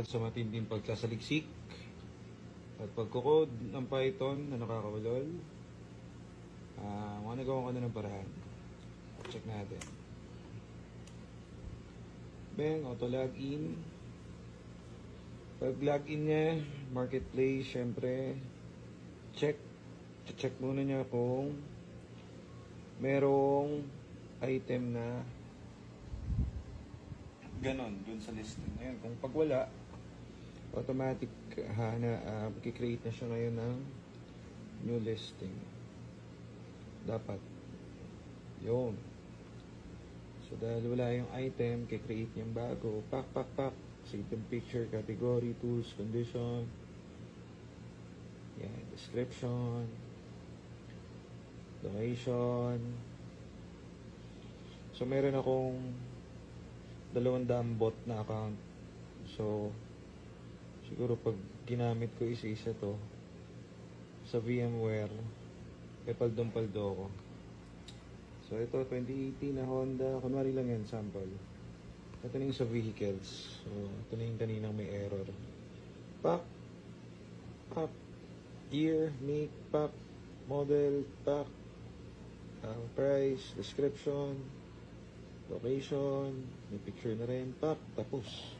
dahil sa matinding pagsasaliksik at pagkukod ng Python na nakakawalol, nagawa ko na ng paraan. Check natin. Bang, auto login. Pag login niya, marketplace, syempre, check muna niya kung merong item na ganon dun sa listing. Ngayon, kung pag wala, automatic kikreate na siya ngayon ng new listing. Dapat. Yun. So, dahil wala yung item, kikreate niyang bago. Pak. Save yung picture, category, tools, condition. Yan, description. Location. So, meron akong 200 bot na account. So, siguro pag ginamit ko isa-isa to sa VMware, paldo ko. So, ito, 2018 na Honda. Kunwari lang yan, sample. Ito na yung sa vehicles. So, ito na yung kaninang may error. Pak. Year, make, pak. Model, pak. Price, description, location, may picture na rin, pak, tapos.